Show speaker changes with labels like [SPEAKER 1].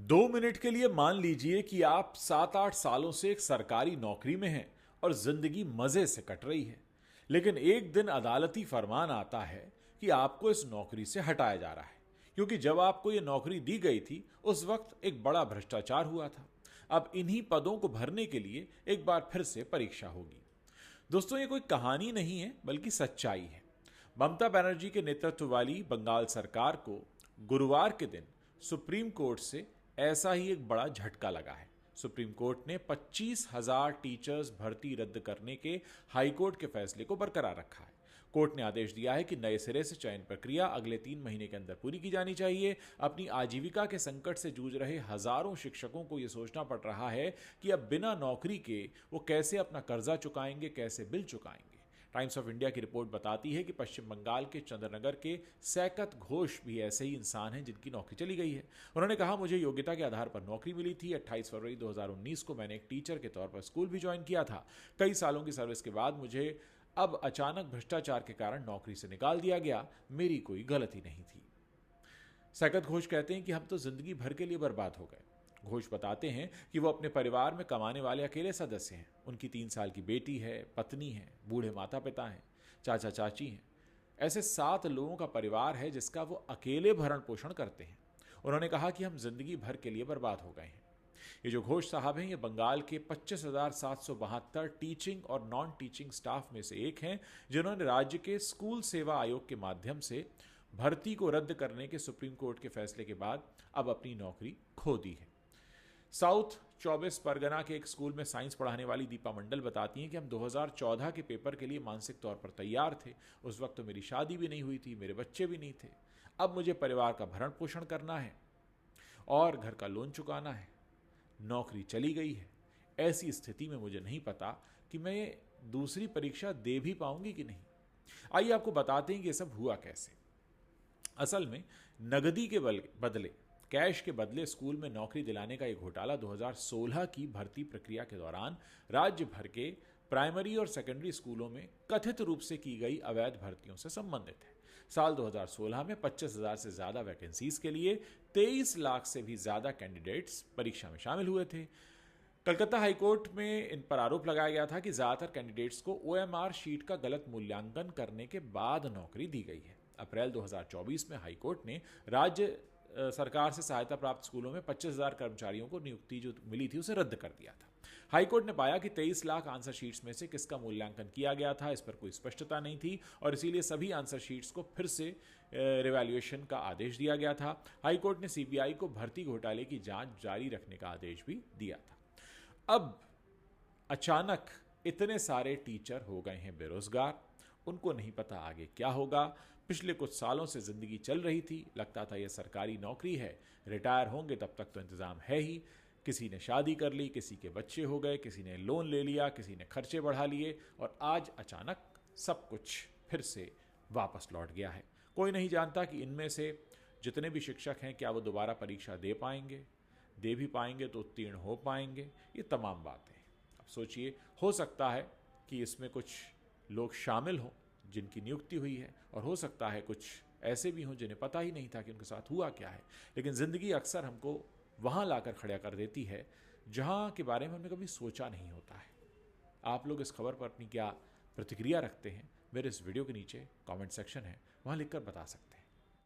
[SPEAKER 1] 2 minute के लिए मान लीजिए कि आप 7-8 सालों से एक सरकारी नौकरी में हैं और जिंदगी मजे से कट रही है। लेकिन एक दिन अदालती फरमान आता है कि आपको इस नौकरी से हटाया जा रहा है, क्योंकि जब आपको यह नौकरी दी गई थी उस वक्त एक बड़ा भ्रष्टाचार हुआ था। अब इन्हीं पदों को भरने के लिए एक बार फिर से परीक्षा होगी। दोस्तों, ये कोई कहानी नहीं है बल्कि सच्चाई है। ममता बनर्जी के नेतृत्व वाली बंगाल सरकार को गुरुवार के दिन सुप्रीम कोर्ट से ऐसा ही एक बड़ा झटका लगा है। सुप्रीम कोर्ट ने 25,000 टीचर्स भर्ती रद्द करने के हाईकोर्ट के फैसले को बरकरार रखा है। कोर्ट ने आदेश दिया है कि नए सिरे से चयन प्रक्रिया अगले 3 महीने के अंदर पूरी की जानी चाहिए। अपनी आजीविका के संकट से जूझ रहे हजारों शिक्षकों को यह सोचना पड़ रहा है कि अब बिना नौकरी के वो कैसे अपना कर्जा चुकाएंगे, कैसे बिल चुकाएंगे। टाइम्स ऑफ इंडिया की रिपोर्ट बताती है कि पश्चिम बंगाल के चंद्रनगर के सैकत घोष भी ऐसे ही इंसान हैं जिनकी नौकरी चली गई है। उन्होंने कहा, मुझे योग्यता के आधार पर नौकरी मिली थी। 28 फरवरी 2019 को मैंने एक टीचर के तौर पर स्कूल भी ज्वाइन किया था। कई सालों की सर्विस के बाद मुझे अब अचानक भ्रष्टाचार के कारण नौकरी से निकाल दिया गया। मेरी कोई गलती नहीं थी। सैकत घोष कहते हैं कि हम तो जिंदगी भर के लिए बर्बाद हो गए। घोष बताते हैं कि वो अपने परिवार में कमाने वाले अकेले सदस्य हैं। उनकी 3 साल की बेटी है, पत्नी है, बूढ़े माता पिता हैं, चाचा चाची हैं। ऐसे 7 लोगों का परिवार है जिसका वो अकेले भरण पोषण करते हैं। उन्होंने कहा कि हम जिंदगी भर के लिए बर्बाद हो गए हैं। ये जो घोष साहब हैं, ये बंगाल के 25,772 टीचिंग और नॉन टीचिंग स्टाफ में से एक हैं, जिन्होंने राज्य के स्कूल सेवा आयोग के माध्यम से भर्ती को रद्द करने के सुप्रीम कोर्ट के फैसले के बाद अब अपनी नौकरी खो दी है। साउथ 24 परगना के एक स्कूल में साइंस पढ़ाने वाली दीपा मंडल बताती हैं कि हम 2014 के पेपर के लिए मानसिक तौर पर तैयार थे। उस वक्त तो मेरी शादी भी नहीं हुई थी, मेरे बच्चे भी नहीं थे। अब मुझे परिवार का भरण पोषण करना है और घर का लोन चुकाना है। नौकरी चली गई है। ऐसी स्थिति में मुझे नहीं पता कि मैं दूसरी परीक्षा दे भी पाऊंगी कि नहीं। आइए आपको बताते हैं कि यह सब हुआ कैसे। असल में नगदी के बदले, कैश के बदले स्कूल में नौकरी दिलाने का यह घोटाला 2016 की भर्ती प्रक्रिया के दौरान राज्य भर के प्राइमरी और सेकेंडरी स्कूलों में कथित रूप से की गई अवैध भर्तियों से संबंधित है। साल 2016 में 25,000 से ज्यादा वैकेंसीज के लिए 23 लाख से भी ज्यादा कैंडिडेट्स परीक्षा में शामिल हुए थे। कलकत्ता हाईकोर्ट में इन पर आरोप लगाया गया था कि ज्यादातर कैंडिडेट्स को ओएमआर शीट का गलत मूल्यांकन करने के बाद नौकरी दी गई है। अप्रैल 2024 में हाईकोर्ट ने राज्य सरकार से सहायता प्राप्त स्कूलों में 25,000 कर्मचारियों को नियुक्ति जो मिली थी उसे रद्द कर दिया था। हाईकोर्ट ने पाया कि 23 लाख आंसर शीट्स में से किसका मूल्यांकन किया गया था, इस पर कोई स्पष्टता नहीं थी और इसीलिए सभी आंसर शीट्स को फिर से रिवैल्यूएशन का आदेश दिया गया था। हाईकोर्ट ने सीबीआई को भर्ती घोटाले की जांच जारी रखने का आदेश भी दिया था। अब अचानक इतने सारे टीचर हो गए हैं बेरोजगार। उनको नहीं पता आगे क्या होगा। पिछले कुछ सालों से जिंदगी चल रही थी, लगता था यह सरकारी नौकरी है, रिटायर होंगे तब तक तो इंतजाम है ही। किसी ने शादी कर ली, किसी के बच्चे हो गए, किसी ने लोन ले लिया, किसी ने खर्चे बढ़ा लिए और आज अचानक सब कुछ फिर से वापस लौट गया है। कोई नहीं जानता कि इनमें से जितने भी शिक्षक हैं क्या वो दोबारा परीक्षा दे पाएंगे, दे भी पाएंगे तो उत्तीर्ण हो पाएंगे। ये तमाम बातें अब सोचिए, हो सकता है कि इसमें कुछ लोग शामिल हों जिनकी नियुक्ति हुई है और हो सकता है कुछ ऐसे भी हों जिन्हें पता ही नहीं था कि उनके साथ हुआ क्या है। लेकिन ज़िंदगी अक्सर हमको वहाँ लाकर खड़ा कर देती है जहाँ के बारे में हमने कभी सोचा नहीं होता है। आप लोग इस खबर पर अपनी क्या प्रतिक्रिया रखते हैं, मेरे इस वीडियो के नीचे कमेंट सेक्शन है, वहाँ लिखकर बता सकते हैं।